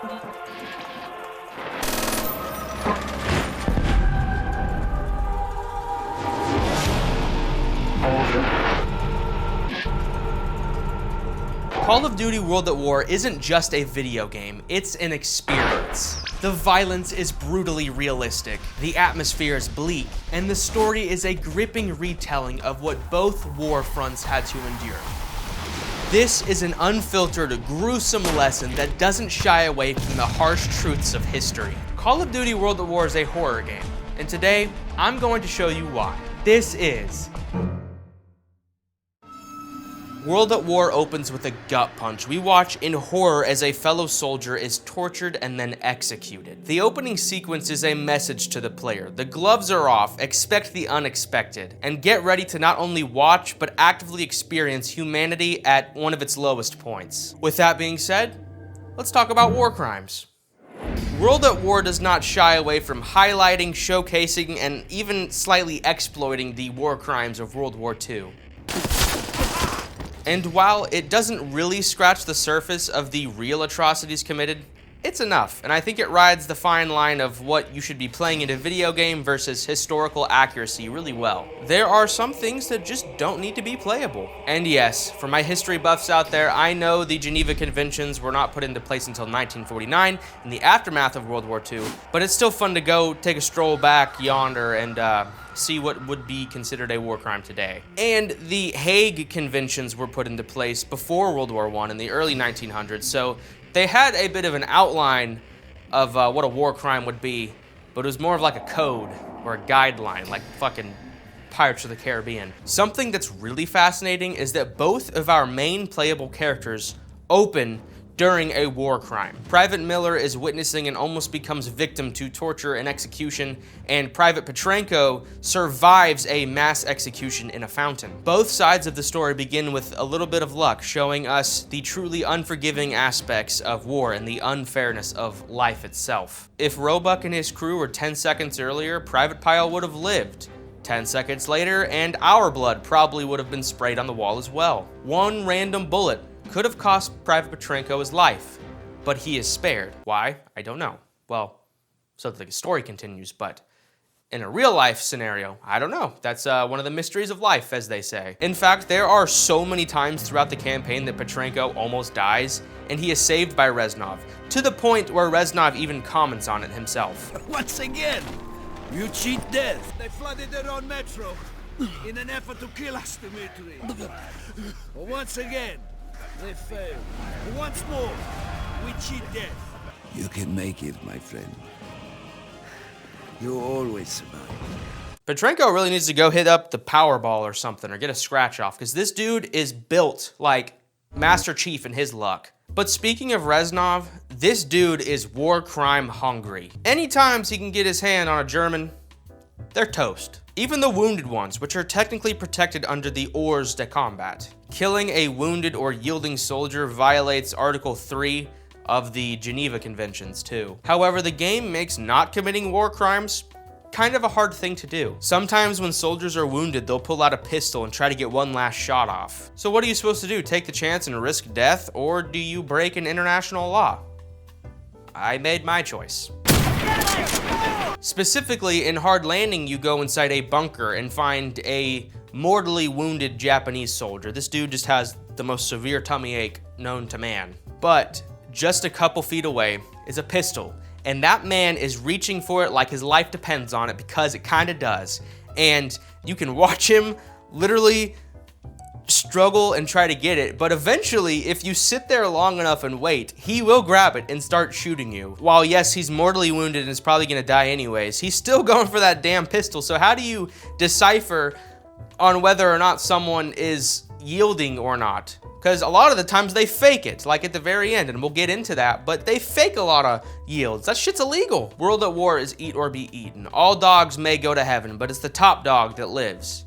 Call of Duty World at War isn't just a video game, it's an experience. The violence is brutally realistic, the atmosphere is bleak, and the story is a gripping retelling of what both war fronts had to endure. This is an unfiltered, gruesome lesson that doesn't shy away from the harsh truths of history. Call of Duty World at War is a horror game, and today, I'm going to show you why. This is World at War opens with a gut punch. We watch in horror as a fellow soldier is tortured and then executed. The opening sequence is a message to the player. The gloves are off, expect the unexpected, and get ready to not only watch, but actively experience humanity at one of its lowest points. With that being said, let's talk about war crimes. World at War does not shy away from highlighting, showcasing, and even slightly exploiting the war crimes of World War II. And while it doesn't really scratch the surface of the real atrocities committed, it's enough, and I think it rides the fine line of what you should be playing in a video game versus historical accuracy really well. There are some things that just don't need to be playable. And yes, for my history buffs out there, I know the Geneva Conventions were not put into place until 1949 in the aftermath of World War II, but it's still fun to go take a stroll back yonder and see what would be considered a war crime today. And the Hague Conventions were put into place before World War I in the early 1900s, so they had a bit of an outline of what a war crime would be, but it was more of like a code or a guideline, like fucking Pirates of the Caribbean. Something that's really fascinating is that both of our main playable characters open during a war crime. Private Miller is witnessing and almost becomes victim to torture and execution, and Private Petrenko survives a mass execution in a fountain. Both sides of the story begin with a little bit of luck, showing us the truly unforgiving aspects of war and the unfairness of life itself. If Roebuck and his crew were 10 seconds earlier, Private Pyle would have lived. 10 seconds later, and our blood probably would have been sprayed on the wall as well. One random bullet could have cost Private Petrenko his life, but he is spared. Why? I don't know. Well, so the story continues, but in a real life scenario, I don't know. That's one of the mysteries of life, as they say. In fact, there are so many times throughout the campaign that Petrenko almost dies, and he is saved by Reznov, to the point where Reznov even comments on it himself. Once again, you cheat death. They flooded their own metro in an effort to kill us, Dmitri. But once again, they failed. Once more, we cheat death. You can make it, my friend. You always survive. Petrenko really needs to go hit up the Powerball or something, or get a scratch off, because this dude is built like Master Chief in his luck. But speaking of Reznov, this dude is war crime hungry. Anytime he can get his hand on a German, they're toast. Even the wounded ones, which are technically protected under the Ordre de Combat. Killing a wounded or yielding soldier violates Article 3 of the Geneva Conventions too. However, the game makes not committing war crimes kind of a hard thing to do. Sometimes when soldiers are wounded, they'll pull out a pistol and try to get one last shot off. So what are you supposed to do? Take the chance and risk death, or do you break an international law? I made my choice. Specifically, in Hard Landing, you go inside a bunker and find a mortally wounded Japanese soldier. This dude just has the most severe tummy ache known to man. But just a couple feet away is a pistol, and that man is reaching for it like his life depends on it, because it kind of does. And you can watch him literally struggle and try to get it, but eventually, if you sit there long enough and wait, he will grab it and start shooting you. While yes, he's mortally wounded and is probably gonna die anyways, he's still going for that damn pistol. So how do you decipher on whether or not someone is yielding or not? Because a lot of the times they fake it, like at the very end, and we'll get into that, but they fake a lot of yields. That shit's illegal. World at War is eat or be eaten. All dogs may go to heaven, but it's the top dog that lives.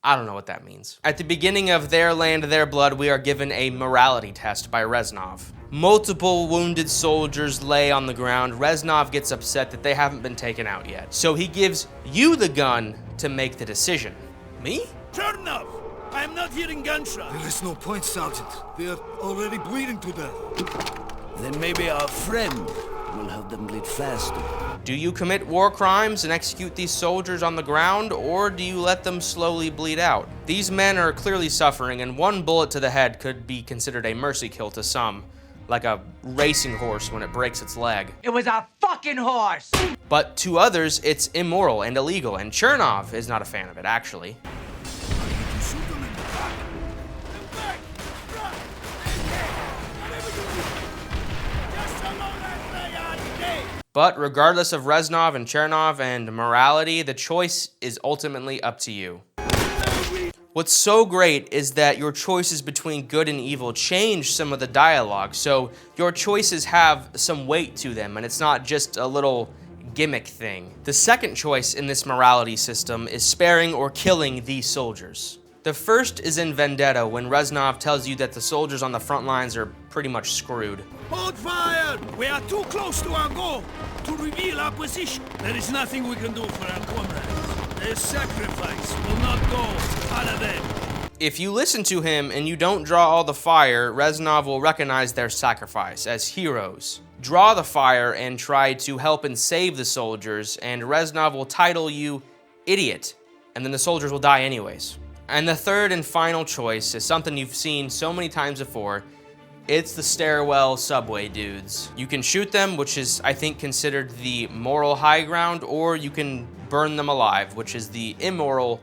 I don't know what that means. At the beginning of Their Land, Their Blood, we are given a morality test by Reznov. Multiple wounded soldiers lay on the ground. Reznov gets upset that they haven't been taken out yet. So he gives you the gun to make the decision. Me? Turn up! I am not hearing gunshots. There is no point, Sergeant. They are already bleeding to death. Then maybe our friend will help them bleed faster. Do you commit war crimes and execute these soldiers on the ground, or do you let them slowly bleed out? These men are clearly suffering, and one bullet to the head could be considered a mercy kill to some, like a racing horse when it breaks its leg. It was a fucking horse! But to others, it's immoral and illegal, and Chernov is not a fan of it, actually. But regardless of Reznov and Chernov and morality, the choice is ultimately up to you. What's so great is that your choices between good and evil change some of the dialogue, so your choices have some weight to them, and it's not just a little gimmick thing. The second choice in this morality system is sparing or killing these soldiers. The first is in Vendetta, when Reznov tells you that the soldiers on the front lines are pretty much screwed. Hold fire! We are too close to our goal to reveal our position. There is nothing we can do for our comrades. Their sacrifice will not go unavenged. If you listen to him and you don't draw all the fire, Reznov will recognize their sacrifice as heroes. Draw the fire and try to help and save the soldiers, and Reznov will title you idiot, and then the soldiers will die anyways. And the third and final choice is something you've seen so many times before. It's the stairwell subway dudes. You can shoot them, which is, I think, considered the moral high ground, or you can burn them alive, which is the immoral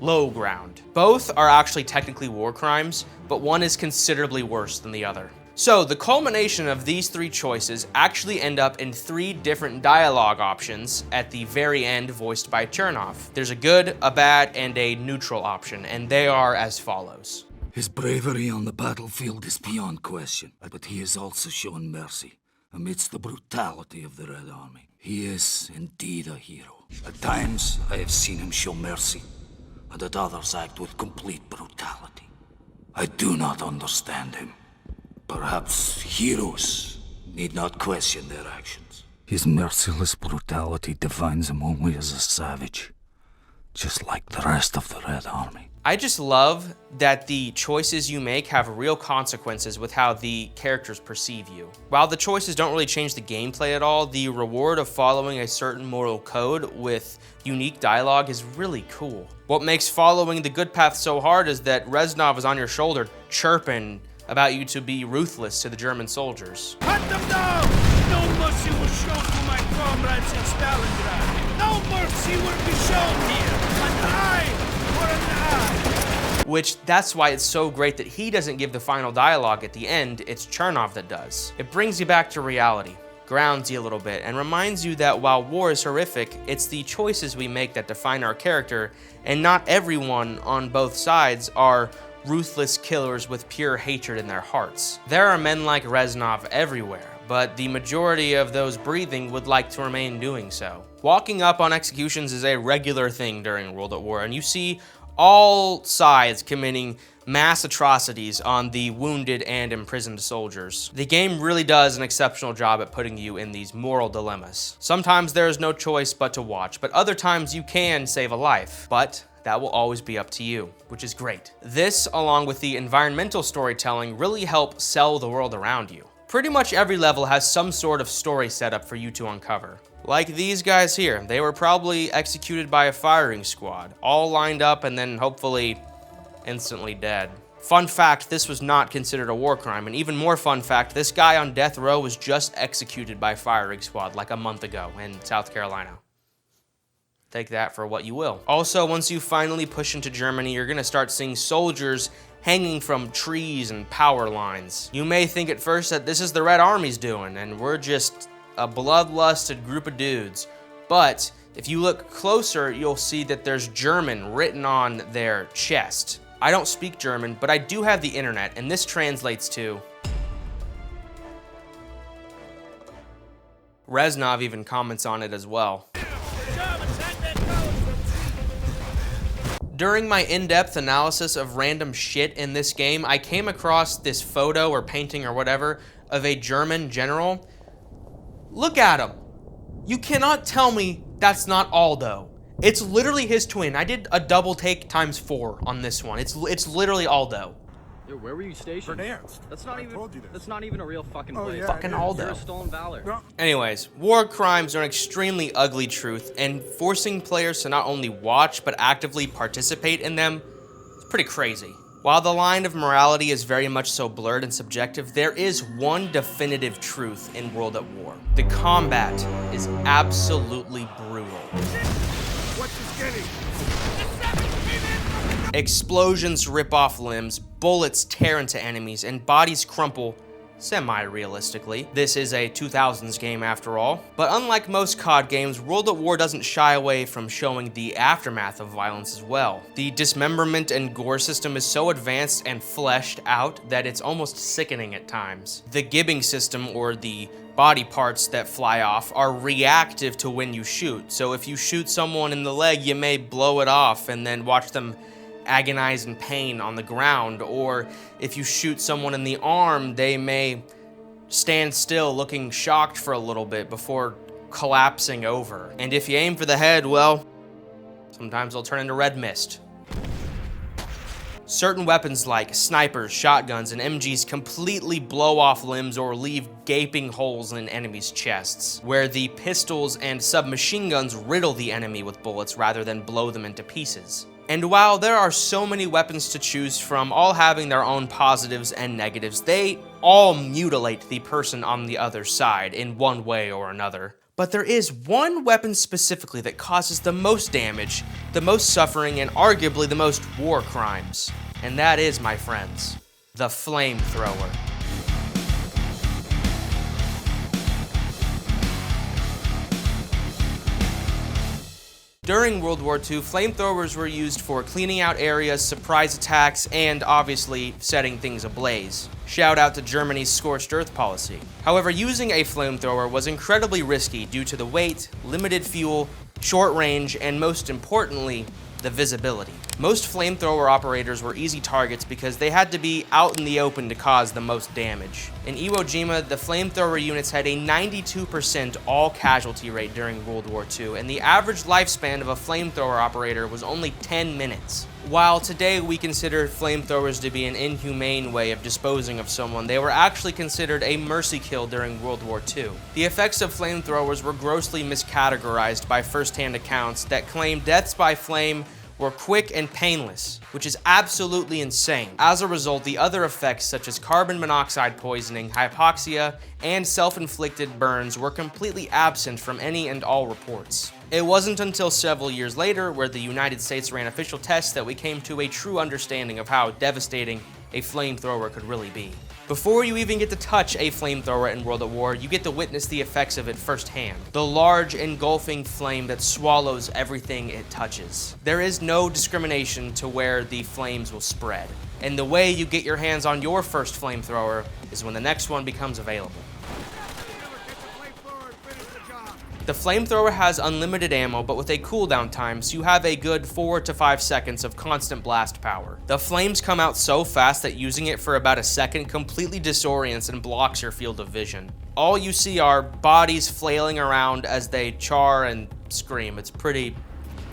low ground. Both are actually technically war crimes, but one is considerably worse than the other. So the culmination of these three choices actually end up in three different dialogue options at the very end, voiced by Chernov. There's a good, a bad, and a neutral option, and they are as follows. His bravery on the battlefield is beyond question, but he has also shown mercy amidst the brutality of the Red Army. He is indeed a hero. At times, I have seen him show mercy, and at others act with complete brutality. I do not understand him. Perhaps heroes need not question their actions. His merciless brutality defines him only as a savage, just like the rest of the Red Army. I just love that the choices you make have real consequences with how the characters perceive you. While the choices don't really change the gameplay at all, the reward of following a certain moral code with unique dialogue is really cool. What makes following the good path so hard is that Reznov is on your shoulder chirping about you to be ruthless to the German soldiers. Hunt them down! No mercy was shown to my comrades in Stalingrad. No mercy will be shown here. An eye for an eye. Which, that's why it's so great that he doesn't give the final dialogue at the end, it's Chernov that does. It brings you back to reality, grounds you a little bit, and reminds you that while war is horrific, it's the choices we make that define our character, and not everyone on both sides are ruthless killers with pure hatred in their hearts. There are men like Reznov everywhere, but the majority of those breathing would like to remain doing so. Walking up on executions is a regular thing during World at War, and you see all sides committing mass atrocities on the wounded and imprisoned soldiers. The game really does an exceptional job at putting you in these moral dilemmas. Sometimes there is no choice but to watch, but other times you can save a life, but that will always be up to you, which is great. This, along with the environmental storytelling, really help sell the world around you. Pretty much every level has some sort of story set up for you to uncover. Like these guys here, they were probably executed by a firing squad, all lined up and then hopefully instantly dead. Fun fact, this was not considered a war crime, and even more fun fact, this guy on death row was just executed by a firing squad like a month ago in South Carolina. Take that for what you will. Also, once you finally push into Germany, you're gonna start seeing soldiers hanging from trees and power lines. You may think at first that this is the Red Army's doing, and we're just a bloodlusted group of dudes. But if you look closer, you'll see that there's German written on their chest. I don't speak German, but I do have the internet, and this translates to... Reznov even comments on it as well. During my in-depth analysis of random shit in this game, I came across this photo or painting or whatever of a German general. Look at him. You cannot tell me that's not Aldo. It's literally his twin. I did a double take ×4 on this one. It's literally Aldo. Yo, where were you stationed? Pronounced. That's not I even. told you this. That's not even a real fucking Oh, place. yeah, Fucking it is. Aldo. You're a stolen valor. No. Anyways, war crimes are an extremely ugly truth, and forcing players to not only watch but actively participate in them is pretty crazy. While the line of morality is very much so blurred and subjective, there is one definitive truth in World at War. The combat is absolutely brutal. What's this getting? Explosions rip off limbs, bullets tear into enemies, and bodies crumple semi-realistically. This is a 2000s game after all. But unlike most COD games, World at War doesn't shy away from showing the aftermath of violence as well. The dismemberment and gore system is so advanced and fleshed out that it's almost sickening at times. The gibbing system, or the body parts that fly off, are reactive to when you shoot. So if you shoot someone in the leg, you may blow it off and then watch them agonize in pain on the ground, or if you shoot someone in the arm, they may stand still looking shocked for a little bit before collapsing over. And if you aim for the head, well, sometimes they'll turn into red mist. Certain weapons like snipers, shotguns, and MGs completely blow off limbs or leave gaping holes in enemies' chests, where the pistols and submachine guns riddle the enemy with bullets rather than blow them into pieces. And while there are so many weapons to choose from, all having their own positives and negatives, they all mutilate the person on the other side in one way or another. But there is one weapon specifically that causes the most damage, the most suffering, and arguably the most war crimes. And that is, my friends, the flamethrower. During World War II, flamethrowers were used for cleaning out areas, surprise attacks, and obviously setting things ablaze. Shout out to Germany's scorched earth policy. However, using a flamethrower was incredibly risky due to the weight, limited fuel, short range, and most importantly, the visibility. Most flamethrower operators were easy targets because they had to be out in the open to cause the most damage. In Iwo Jima, the flamethrower units had a 92% all-casualty rate during World War II, and the average lifespan of a flamethrower operator was only 10 minutes. While today we consider flamethrowers to be an inhumane way of disposing of someone, they were actually considered a mercy kill during World War II. The effects of flamethrowers were grossly miscategorized by first-hand accounts that claimed deaths by flame were quick and painless, which is absolutely insane. As a result, the other effects such as carbon monoxide poisoning, hypoxia, and self-inflicted burns were completely absent from any and all reports. It wasn't until several years later, where the United States ran official tests, that we came to a true understanding of how devastating a flamethrower could really be. Before you even get to touch a flamethrower in World at War, you get to witness the effects of it firsthand. The large, engulfing flame that swallows everything it touches. There is no discrimination to where the flames will spread. And the way you get your hands on your first flamethrower is when the next one becomes available. The flamethrower has unlimited ammo, but with a cooldown time, so you have a good 4 to 5 seconds of constant blast power. The flames come out so fast that using it for about a second completely disorients and blocks your field of vision. All you see are bodies flailing around as they char and scream. It's pretty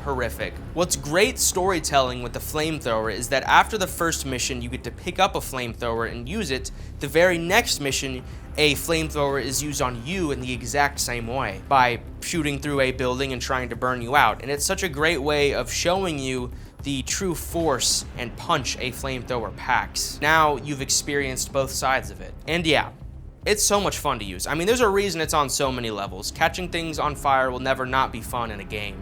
horrific. What's great storytelling with the flamethrower is that after the first mission, you get to pick up a flamethrower and use it. The very next mission, a flamethrower is used on you in the exact same way, by shooting through a building and trying to burn you out. And it's such a great way of showing you the true force and punch a flamethrower packs. Now you've experienced both sides of it. And yeah, it's so much fun to use. I mean, there's a reason it's on so many levels. Catching things on fire will never not be fun in a game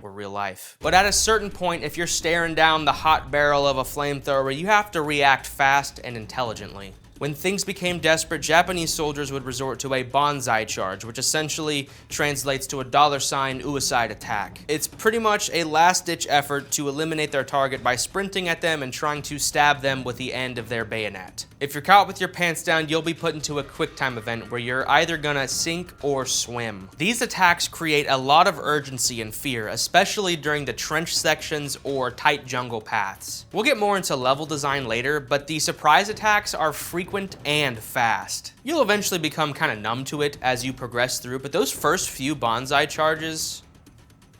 or real life. But at a certain point, if you're staring down the hot barrel of a flamethrower, you have to react fast and intelligently. When things became desperate, Japanese soldiers would resort to a bonsai charge, which essentially translates to a $ suicide attack. It's pretty much a last-ditch effort to eliminate their target by sprinting at them and trying to stab them with the end of their bayonet. If you're caught with your pants down, you'll be put into a quick-time event where you're either gonna sink or swim. These attacks create a lot of urgency and fear, especially during the trench sections or tight jungle paths. We'll get more into level design later, but the surprise attacks are frequent and fast. You'll eventually become kind of numb to it as you progress through, but those first few bonsai charges,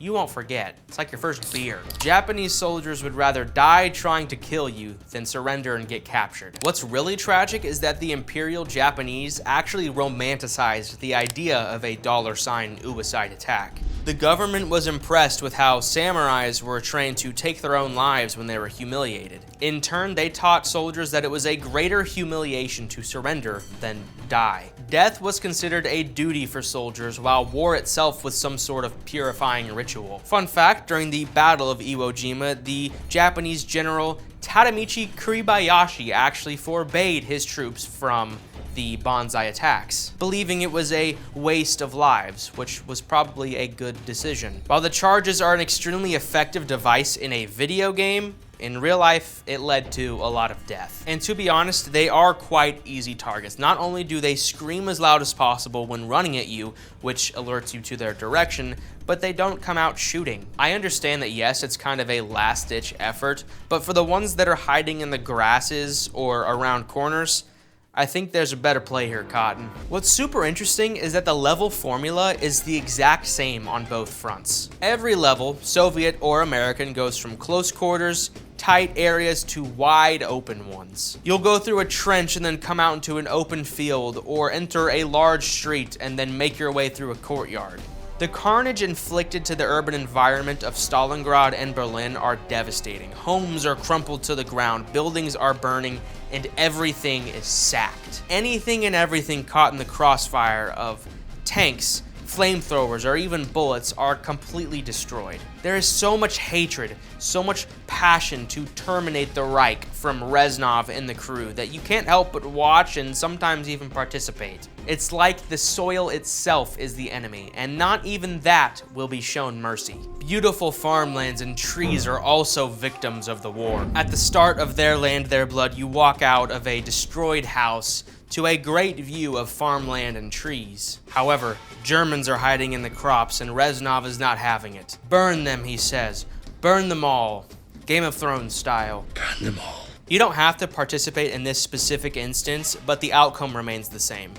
You won't forget. It's like your first beer. Japanese soldiers would rather die trying to kill you than surrender and get captured. What's really tragic is that the Imperial Japanese actually romanticized the idea of a $sign suicide attack. The government was impressed with how samurais were trained to take their own lives when they were humiliated. In turn, they taught soldiers that it was a greater humiliation to surrender than die. Death was considered a duty for soldiers, while war itself was some sort of purifying ritual. Fun fact, during the Battle of Iwo Jima, the Japanese general Tadamichi Kuribayashi actually forbade his troops from the Banzai attacks, believing it was a waste of lives, which was probably a good decision. While the charges are an extremely effective device in a video game, in real life, it led to a lot of death. And to be honest, they are quite easy targets. Not only do they scream as loud as possible when running at you, which alerts you to their direction, but they don't come out shooting. I understand that yes, it's kind of a last-ditch effort, but for the ones that are hiding in the grasses or around corners, I think there's a better play here, Cotton. What's super interesting is that the level formula is the exact same on both fronts. Every level, Soviet or American, goes from close quarters, tight areas to wide open ones. You'll go through a trench and then come out into an open field, or enter a large street and then make your way through a courtyard. The carnage inflicted to the urban environment of Stalingrad and Berlin are devastating. Homes are crumpled to the ground, buildings are burning, and everything is sacked. Anything and everything caught in the crossfire of tanks, flamethrowers, or even bullets are completely destroyed. There is so much hatred, so much passion to terminate the Reich from Reznov and the crew that you can't help but watch and sometimes even participate. It's like the soil itself is the enemy, and not even that will be shown mercy. Beautiful farmlands and trees are also victims of the war. At the start of Their Land, Their Blood, you walk out of a destroyed house to a great view of farmland and trees. However, Germans are hiding in the crops and Reznov is not having it. Burn them, he says. Burn them all. Game of Thrones style. Burn them all. You don't have to participate in this specific instance, but the outcome remains the same.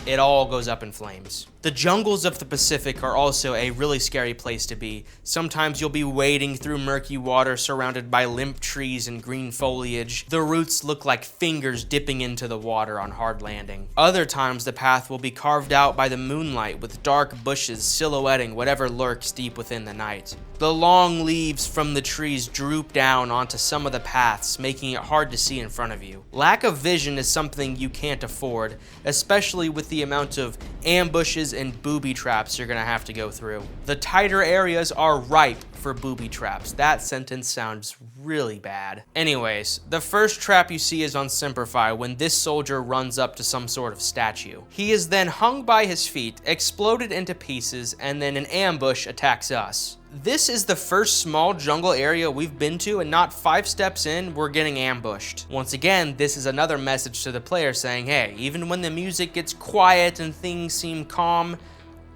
It all goes up in flames. The jungles of the Pacific are also a really scary place to be. Sometimes you'll be wading through murky water surrounded by limp trees and green foliage. The roots look like fingers dipping into the water on hard landing. Other times the path will be carved out by the moonlight with dark bushes silhouetting whatever lurks deep within the night. The long leaves from the trees droop down onto some of the paths, making it hard to see in front of you. Lack of vision is something you can't afford, especially with the amount of ambushes and booby traps you're gonna have to go through. The tighter areas are ripe for booby traps. That sentence sounds really bad. Anyways, the first trap you see is on Simplify when this soldier runs up to some sort of statue. He is then hung by his feet, exploded into pieces, and then an ambush attacks us. This is the first small jungle area we've been to, and not 5 steps in, we're getting ambushed. Once again, this is another message to the player saying, hey, even when the music gets quiet and things seem calm,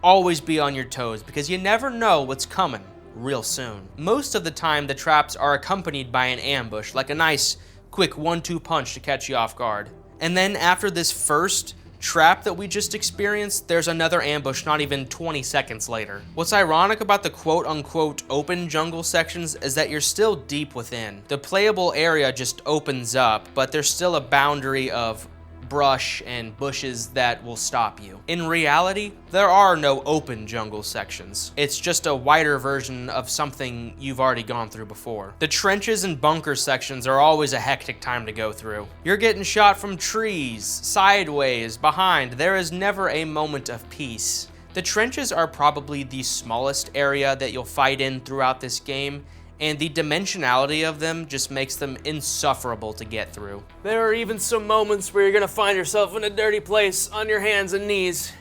always be on your toes, because you never know what's coming real soon. Most of the time, the traps are accompanied by an ambush, like a nice, quick 1-2 punch to catch you off guard. And then after this first trap that we just experienced, there's another ambush not even 20 seconds later. What's ironic about the quote-unquote open jungle sections is that you're still deep within. The playable area just opens up, but there's still a boundary of brush and bushes that will stop you. In reality, there are no open jungle sections. It's just a wider version of something you've already gone through before. The trenches and bunker sections are always a hectic time to go through. You're getting shot from trees, sideways, behind. There is never a moment of peace. The trenches are probably the smallest area that you'll fight in throughout this game, and the dimensionality of them just makes them insufferable to get through. There are even some moments where you're gonna find yourself in a dirty place on your hands and knees.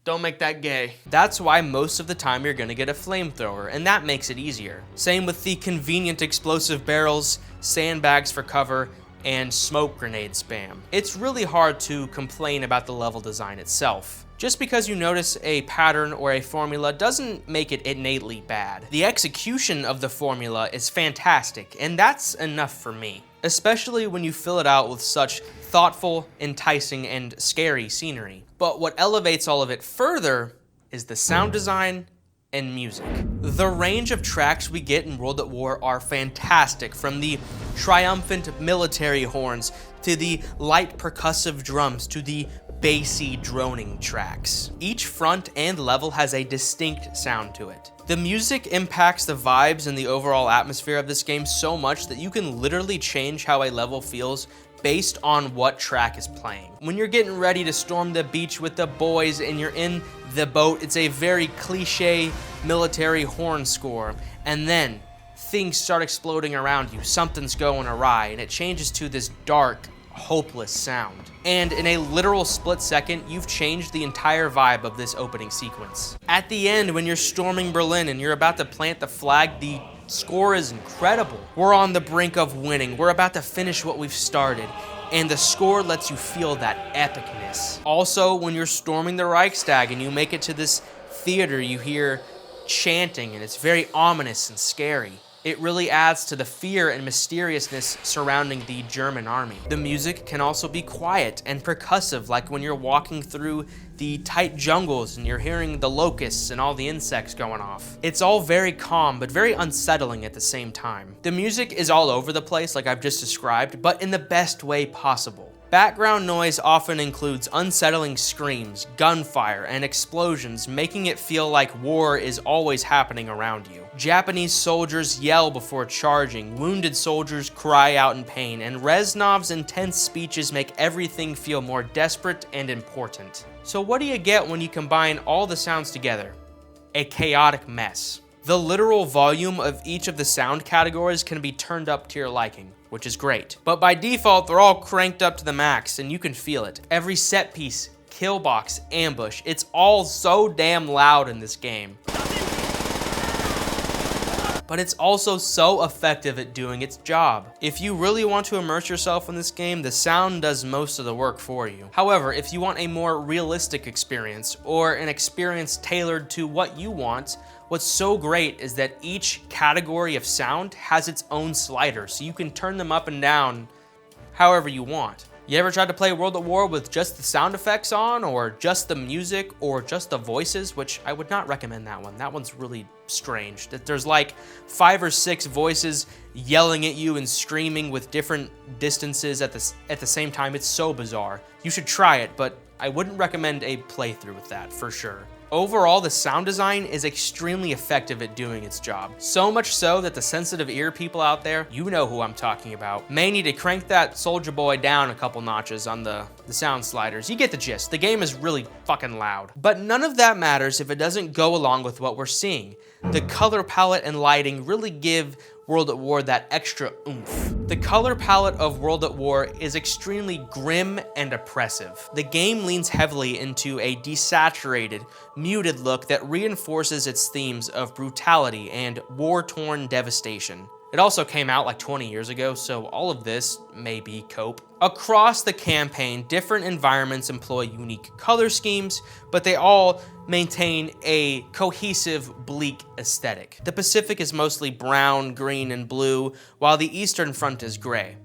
Don't make that gay. That's why most of the time you're gonna get a flamethrower, and that makes it easier. Same with the convenient explosive barrels, sandbags for cover, and smoke grenade spam. It's really hard to complain about the level design itself. Just because you notice a pattern or a formula doesn't make it innately bad. The execution of the formula is fantastic, and that's enough for me. Especially when you fill it out with such thoughtful, enticing, and scary scenery. But what elevates all of it further is the sound design and music. The range of tracks we get in World at War are fantastic, from the triumphant military horns to the light percussive drums to the bassy droning tracks. Each front and level has a distinct sound to it. The music impacts the vibes and the overall atmosphere of this game so much that you can literally change how a level feels based on what track is playing. When you're getting ready to storm the beach with the boys and you're in the boat, it's a very cliche military horn score, and then things start exploding around you, something's going awry, and it changes to this dark, hopeless sound. And in a literal split second, you've changed the entire vibe of this opening sequence. At the end, when you're storming Berlin and you're about to plant the flag, the score is incredible. We're on the brink of winning. We're about to finish what we've started. And the score lets you feel that epicness. Also, when you're storming the Reichstag and you make it to this theater, you hear chanting and it's very ominous and scary. It really adds to the fear and mysteriousness surrounding the German army. The music can also be quiet and percussive, like when you're walking through the tight jungles and you're hearing the locusts and all the insects going off. It's all very calm, but very unsettling at the same time. The music is all over the place, like I've just described, but in the best way possible. Background noise often includes unsettling screams, gunfire, and explosions, making it feel like war is always happening around you. Japanese soldiers yell before charging, wounded soldiers cry out in pain, and Reznov's intense speeches make everything feel more desperate and important. So what do you get when you combine all the sounds together? A chaotic mess. The literal volume of each of the sound categories can be turned up to your liking, which is great. But by default, they're all cranked up to the max, and you can feel it. Every set piece, kill box, ambush, it's all so damn loud in this game. But it's also so effective at doing its job. If you really want to immerse yourself in this game, the sound does most of the work for you. However, if you want a more realistic experience, or an experience tailored to what you want, what's so great is that each category of sound has its own slider, so you can turn them up and down however you want. You ever tried to play World at War with just the sound effects on, or just the music, or just the voices? Which I would not recommend that one. That one's really strange. That there's like 5 or 6 voices yelling at you and screaming with different distances at the same time. It's so bizarre. You should try it, but I wouldn't recommend a playthrough with that for sure. Overall, the sound design is extremely effective at doing its job. So much so that the sensitive ear people out there, you know who I'm talking about, may need to crank that Soldier Boy down a couple notches on the sound sliders. You get the gist. The game is really fucking loud. But none of that matters if it doesn't go along with what we're seeing. The color palette and lighting really give World at War that extra oomph. The color palette of World at War is extremely grim and oppressive. The game leans heavily into a desaturated, muted look that reinforces its themes of brutality and war-torn devastation. It also came out like 20 years ago, so all of this may be cope. Across the campaign, different environments employ unique color schemes, but they all maintain a cohesive, bleak aesthetic. The Pacific is mostly brown, green, and blue, while the Eastern Front is gray.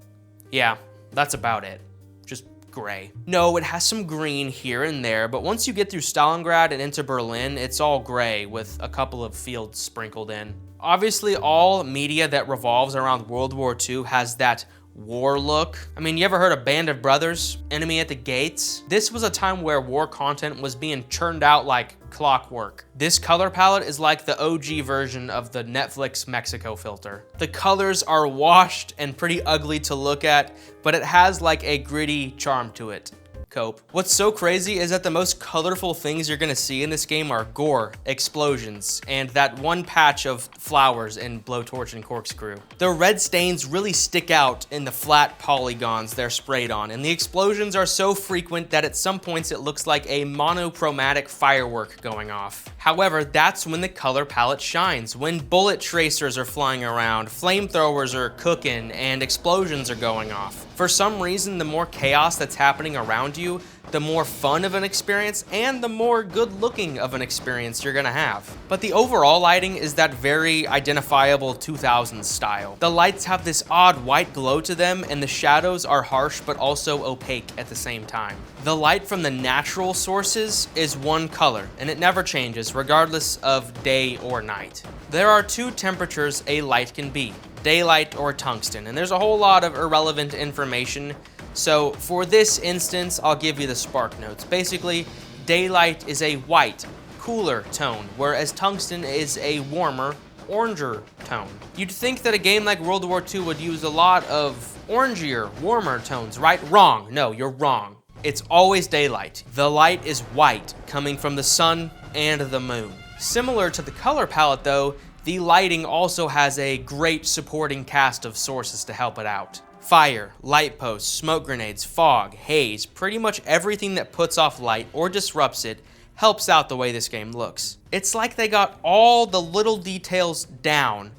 Yeah, that's about it. Just gray. No, it has some green here and there, but once you get through Stalingrad and into Berlin, it's all gray with a couple of fields sprinkled in. Obviously, all media that revolves around World War II has that war look. I mean, you ever heard of Band of Brothers? Enemy at the Gates? This was a time where war content was being churned out like clockwork. This color palette is like the OG version of the Netflix Mexico filter. The colors are washed and pretty ugly to look at, but it has like a gritty charm to it. Cope. What's so crazy is that the most colorful things you're gonna see in this game are gore, explosions, and that one patch of flowers in Blowtorch and Corkscrew. The red stains really stick out in the flat polygons they're sprayed on, and the explosions are so frequent that at some points it looks like a monochromatic firework going off. However, that's when the color palette shines, when bullet tracers are flying around, flamethrowers are cooking, and explosions are going off. For some reason, the more chaos that's happening around you, the more fun of an experience and the more good looking of an experience you're gonna have. But the overall lighting is that very identifiable 2000s style. The lights have this odd white glow to them, and the shadows are harsh but also opaque at the same time. The light from the natural sources is one color, and it never changes regardless of day or night. There are two temperatures a light can be, daylight or tungsten, and there's a whole lot of irrelevant information. So for this instance, I'll give you the spark notes. Basically, daylight is a white, cooler tone, whereas tungsten is a warmer, oranger tone. You'd think that a game like World War II would use a lot of orangier, warmer tones, right? Wrong. No, you're wrong. It's always daylight. The light is white, coming from the sun and the moon. Similar to the color palette though, the lighting also has a great supporting cast of sources to help it out. Fire, light posts, smoke grenades, fog, haze, pretty much everything that puts off light or disrupts it helps out the way this game looks. It's like they got all the little details down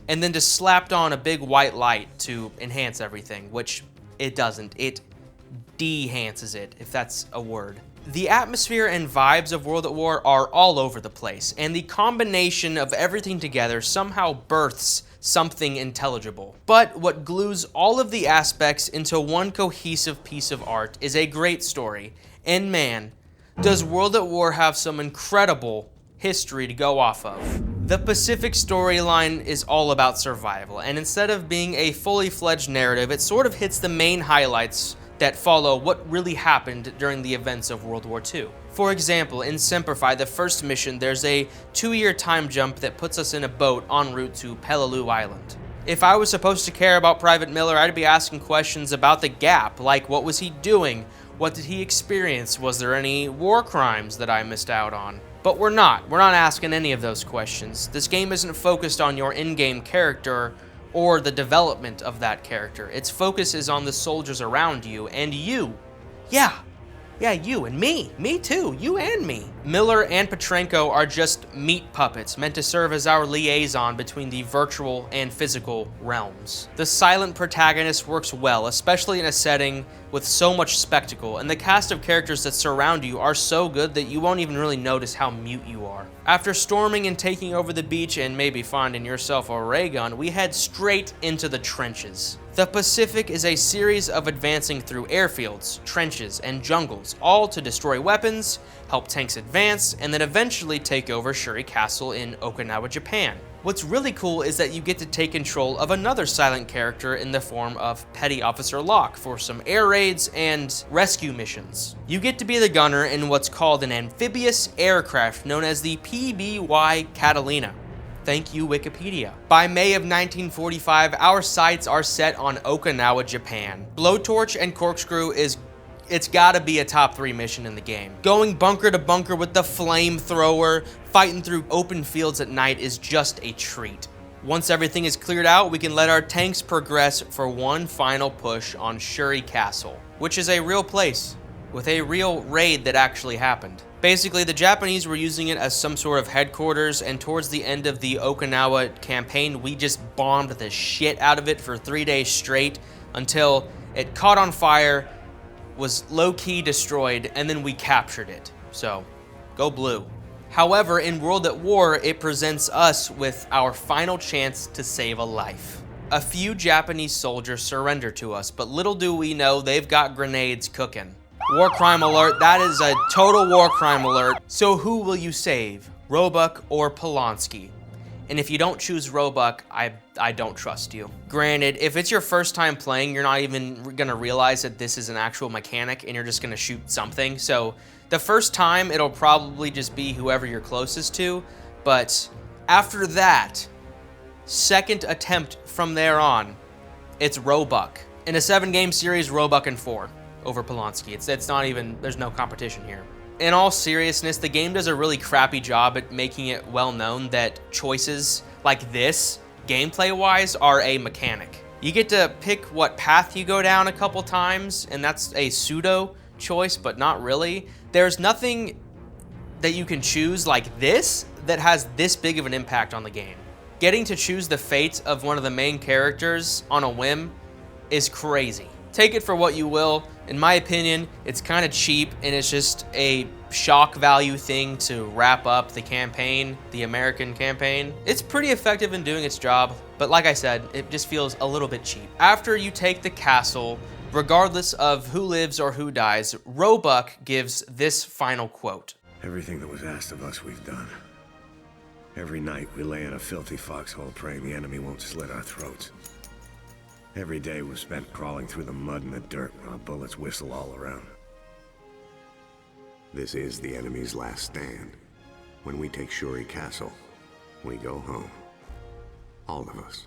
and then just slapped on a big white light to enhance everything, which it doesn't. It de-hances it, if that's a word. The atmosphere and vibes of World at War are all over the place, and the combination of everything together somehow births something intelligible. But what glues all of the aspects into one cohesive piece of art is a great story, and man, does World at War have some incredible history to go off of. The Pacific storyline is all about survival, and instead of being a fully fledged narrative, it sort of hits the main highlights that follow what really happened during the events of World War II. For example, in Semper Fi, the first mission, there's a 2-year time jump that puts us in a boat en route to Peleliu Island. If I was supposed to care about Private Miller, I'd be asking questions about the Gap, like what was he doing? What did he experience? Was there any war crimes that I missed out on? But we're not asking any of those questions. This game isn't focused on your in-game character or the development of that character. Its focus is on the soldiers around you and you. Yeah, you and me too, you and me. Miller and Petrenko are just meat puppets meant to serve as our liaison between the virtual and physical realms. The silent protagonist works well, especially in a setting with so much spectacle, and the cast of characters that surround you are so good that you won't even really notice how mute you are. After storming and taking over the beach and maybe finding yourself a ray gun, we head straight into the trenches. The Pacific is a series of advancing through airfields, trenches, and jungles, all to destroy weapons, help tanks advance, and then eventually take over Shuri Castle in Okinawa, Japan. What's really cool is that you get to take control of another silent character in the form of Petty Officer Locke for some air raids and rescue missions. You get to be the gunner in what's called an amphibious aircraft known as the PBY Catalina. Thank you, Wikipedia. By May of 1945, our sights are set on Okinawa, Japan. Blowtorch and Corkscrew it's gotta be a top 3 mission in the game. Going bunker to bunker with the flamethrower, fighting through open fields at night is just a treat. Once everything is cleared out, we can let our tanks progress for one final push on Shuri Castle, which is a real place with a real raid that actually happened. Basically, the Japanese were using it as some sort of headquarters, and towards the end of the Okinawa campaign, we just bombed the shit out of it for 3 days straight until it caught on fire, was low-key destroyed, and then we captured it. So, go blue. However, in World at War, it presents us with our final chance to save a life. A few Japanese soldiers surrender to us, but little do we know they've got grenades cooking. War crime alert, that is a total war crime alert. So who will you save, Roebuck or Polonsky? And if you don't choose Roebuck, I don't trust you. Granted, if it's your first time playing, you're not even gonna realize that this is an actual mechanic and you're just gonna shoot something. So the first time, it'll probably just be whoever you're closest to. But after that, second attempt from there on, it's Roebuck. In a 7-game series, Roebuck in 4 over Polonsky. It's not even, there's no competition here. In all seriousness, the game does a really crappy job at making it well known that choices like this, gameplay-wise, are a mechanic. You get to pick what path you go down a couple times, and that's a pseudo choice, but not really. There's nothing that you can choose like this that has this big of an impact on the game. Getting to choose the fate of one of the main characters on a whim is crazy. Take it for what you will, In my opinion, it's kind of cheap and it's just a shock value thing to wrap up the campaign, the American campaign. It's pretty effective in doing its job, but like I said, it just feels a little bit cheap. After you take the castle, regardless of who lives or who dies, Roebuck gives this final quote. Everything that was asked of us, we've done. Every night we lay in a filthy foxhole praying the enemy won't slit our throats. Every day was spent crawling through the mud and the dirt while bullets whistle all around. This is the enemy's last stand. When we take Shuri Castle, we go home. All of us.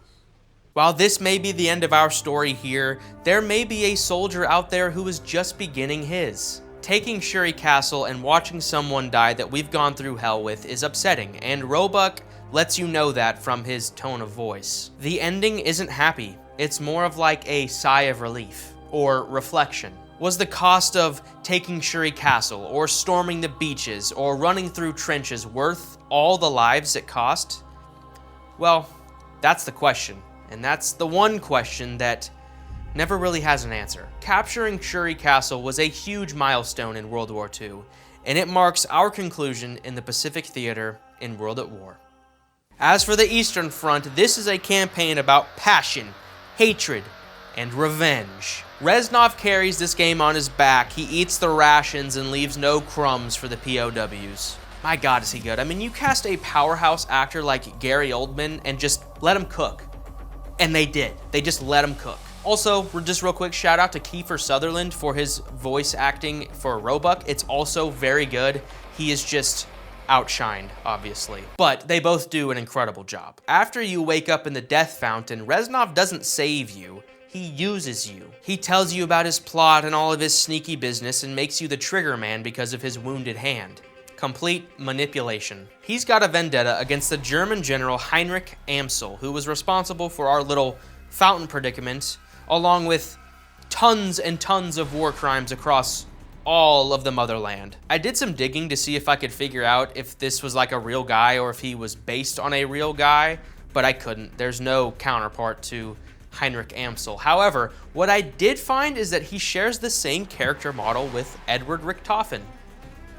While this may be the end of our story here, there may be a soldier out there who is just beginning his. Taking Shuri Castle and watching someone die that we've gone through hell with is upsetting, and Roebuck lets you know that from his tone of voice. The ending isn't happy. It's more of like a sigh of relief, or reflection. Was the cost of taking Shuri Castle, or storming the beaches, or running through trenches worth all the lives it cost? Well, that's the question, and that's the one question that never really has an answer. Capturing Shuri Castle was a huge milestone in World War II, and it marks our conclusion in the Pacific Theater in World at War. As for the Eastern Front, this is a campaign about passion, hatred, and revenge. Reznov carries this game on his back. He eats the rations and leaves no crumbs for the POWs. My God, is he good. I mean, you cast a powerhouse actor like Gary Oldman and just let him cook. And they did. They just let him cook. Also, just real quick, shout out to Kiefer Sutherland for his voice acting for Roebuck. It's also very good. He is just outshined, obviously. But they both do an incredible job. After you wake up in the death fountain, Reznov doesn't save you. He uses you. He tells you about his plot and all of his sneaky business and makes you the trigger man because of his wounded hand. Complete manipulation. He's got a vendetta against the German general Heinrich Amsel, who was responsible for our little fountain predicament, along with tons and tons of war crimes across all of the motherland. I did some digging to see if I could figure out if this was like a real guy or if he was based on a real guy, but I couldn't. There's no counterpart to Heinrich Amsel. However, what I did find is that he shares the same character model with Edward Richtofen.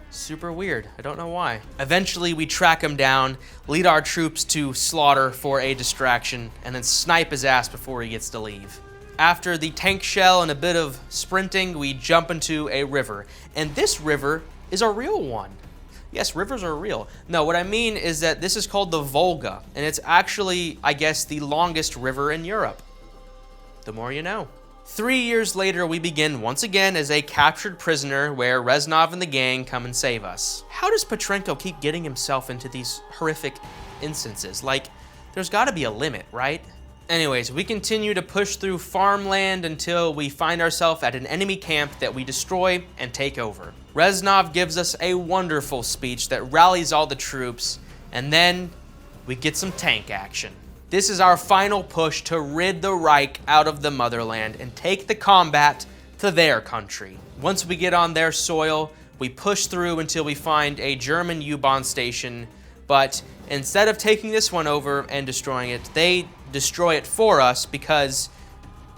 Super weird. I don't know why. Eventually, we track him down, lead our troops to slaughter for a distraction, and then snipe his ass before he gets to leave. After the tank shell and a bit of sprinting, we jump into a river. And this river is a real one. Yes, rivers are real. No, what I mean is that this is called the Volga, and it's actually, I guess, the longest river in Europe. The more you know. 3 years later, we begin once again as a captured prisoner where Reznov and the gang come and save us. How does Petrenko keep getting himself into these horrific instances? Like, there's gotta be a limit, right? Anyways, we continue to push through farmland until we find ourselves at an enemy camp that we destroy and take over. Reznov gives us a wonderful speech that rallies all the troops, and then we get some tank action. This is our final push to rid the Reich out of the motherland and take the combat to their country. Once we get on their soil, we push through until we find a German U-Bahn station, but instead of taking this one over and destroying it, they destroy it for us because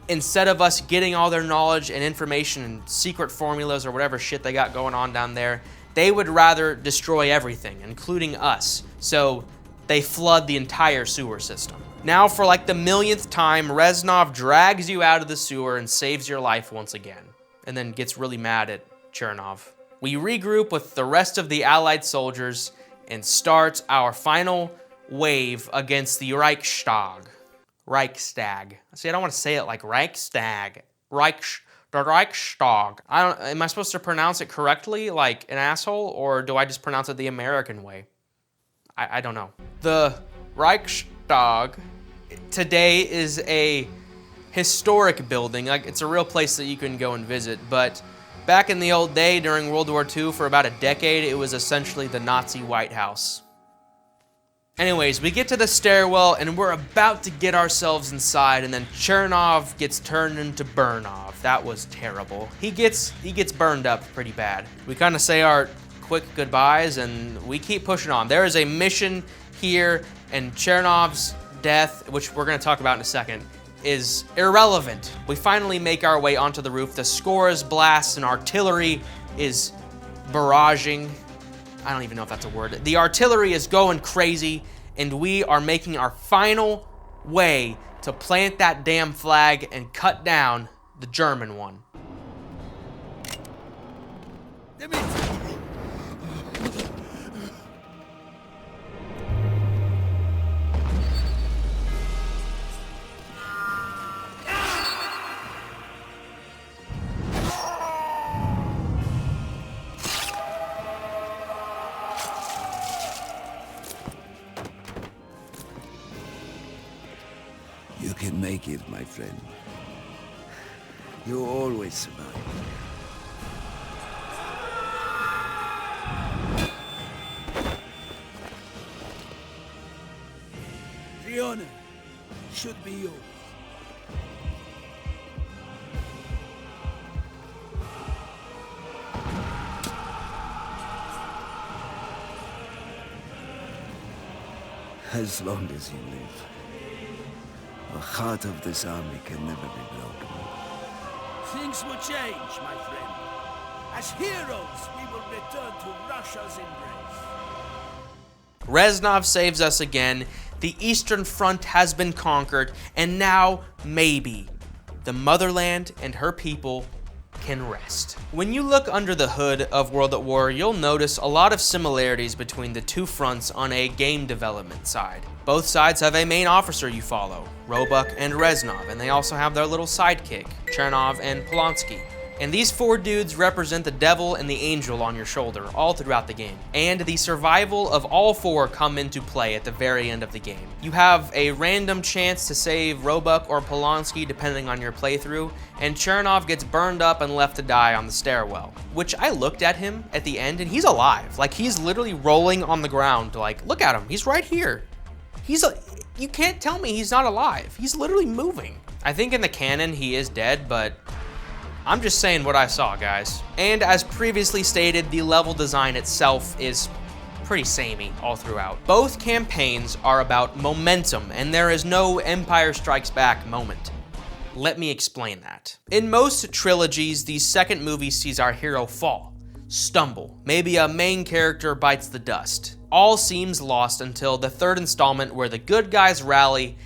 instead of us getting all their knowledge and information and secret formulas or whatever shit they got going on down there, they would rather destroy everything, including us. So they flood the entire sewer system. Now, for like the millionth time, Reznov drags you out of the sewer and saves your life once again, and then gets really mad at Chernov. We regroup with the rest of the Allied soldiers and start our final wave against the Reichstag. See, I don't want to say it like Reichstag. The Reichstag. Am I supposed to pronounce it correctly, like an asshole, or do I just pronounce it the American way? I don't know. The Reichstag today is a historic building. Like, it's a real place that you can go and visit, but back in the old day during World War II, for about a decade, it was essentially the Nazi White House. Anyways, we get to the stairwell and we're about to get ourselves inside, and then Chernov gets turned into Burnov. That was terrible. He gets burned up pretty bad. We kind of say our quick goodbyes and we keep pushing on. There is a mission here, and Chernov's death, which we're going to talk about in a second, is irrelevant. We finally make our way onto the roof. The scores blast and artillery is barraging. I don't even know if that's a word. The artillery is going crazy, and we are making our final way to plant that damn flag and cut down the German one. You can make it, my friend. You always survive. The honor should be yours. As long as you live, the heart of this army can never be broken. Things will change, my friend. As heroes, we will return to Russia's embrace. Reznov saves us again. The Eastern Front has been conquered, and now, maybe, the motherland and her people can rest. When you look under the hood of World at War, you'll notice a lot of similarities between the two fronts on a game development side. Both sides have a main officer you follow, Roebuck and Reznov, and they also have their little sidekick, Chernov and Polonsky. And these four dudes represent the devil and the angel on your shoulder all throughout the game. And the survival of all four come into play at the very end of the game. You have a random chance to save Roebuck or Polonsky depending on your playthrough, and Chernov gets burned up and left to die on the stairwell. Which I looked at him at the end and he's alive. Like, he's literally rolling on the ground. Like, look at him, he's right here. You can't tell me he's not alive. He's literally moving. I think in the canon he is dead, but I'm just saying what I saw, guys. And as previously stated, the level design itself is pretty samey all throughout. Both campaigns are about momentum, and there is no Empire Strikes Back moment. Let me explain that. In most trilogies, the second movie sees our hero fall, stumble. Maybe a main character bites the dust. All seems lost until the third installment where the good guys rally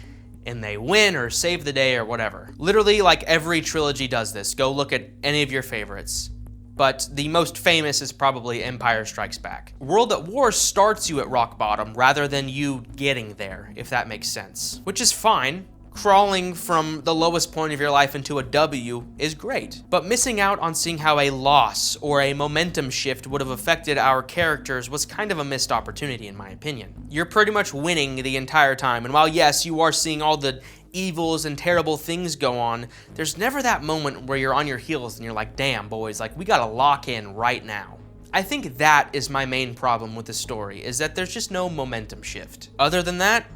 and they win or save the day or whatever. Literally, like, every trilogy does this. Go look at any of your favorites. But the most famous is probably Empire Strikes Back. World at War starts you at rock bottom rather than you getting there, if that makes sense. Which is fine. Crawling from the lowest point of your life into a W is great. But missing out on seeing how a loss or a momentum shift would have affected our characters was kind of a missed opportunity in my opinion. You're pretty much winning the entire time, and while yes, you are seeing all the evils and terrible things go on, there's never that moment where you're on your heels and you're like, damn boys, like, we gotta lock in right now. I think that is my main problem with the story, is that there's just no momentum shift. Other than that,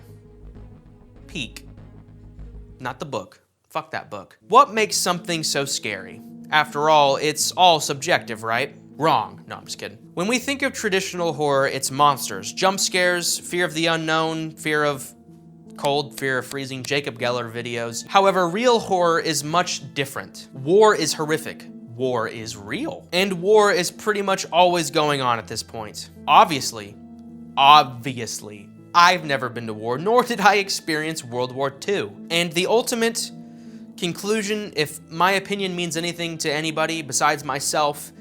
peak. Not the book. Fuck that book. What makes something so scary? After all, it's all subjective, right? Wrong. No, I'm just kidding. When we think of traditional horror, it's monsters, jump scares, fear of the unknown, fear of cold, fear of freezing, Jacob Geller videos. However, real horror is much different. War is horrific. War is real. And war is pretty much always going on at this point. Obviously, I've never been to war, nor did I experience World War II. And the ultimate conclusion, if my opinion means anything to anybody besides myself,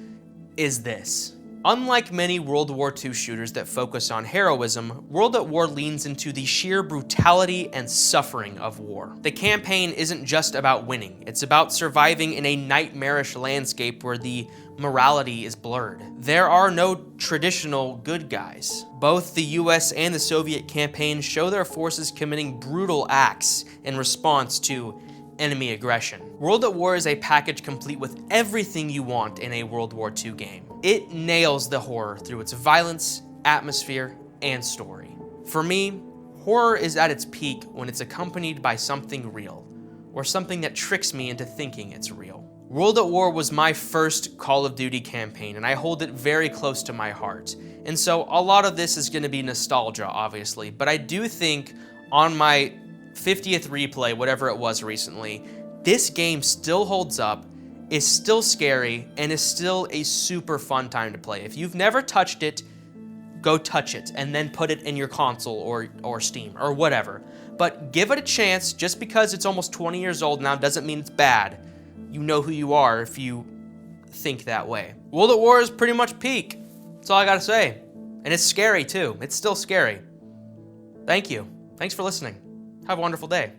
is this. Unlike many World War II shooters that focus on heroism, World at War leans into the sheer brutality and suffering of war. The campaign isn't just about winning, it's about surviving in a nightmarish landscape where the morality is blurred. There are no traditional good guys. Both the US and the Soviet campaigns show their forces committing brutal acts in response to enemy aggression. World at War is a package complete with everything you want in a World War II game. It nails the horror through its violence, atmosphere, and story. For me, horror is at its peak when it's accompanied by something real, or something that tricks me into thinking it's real. World at War was my first Call of Duty campaign, and I hold it very close to my heart. And so a lot of this is going to be nostalgia, obviously, but I do think on my 50th replay, whatever it was recently, this game still holds up, is still scary, and is still a super fun time to play. If you've never touched it, go touch it, and then put it in your console or Steam or whatever. But give it a chance. Just because it's almost 20 years old now doesn't mean it's bad. You know who you are if you think that way. World at War is pretty much peak. That's all I gotta say. And it's scary too. It's still scary. Thank you. Thanks for listening. Have a wonderful day.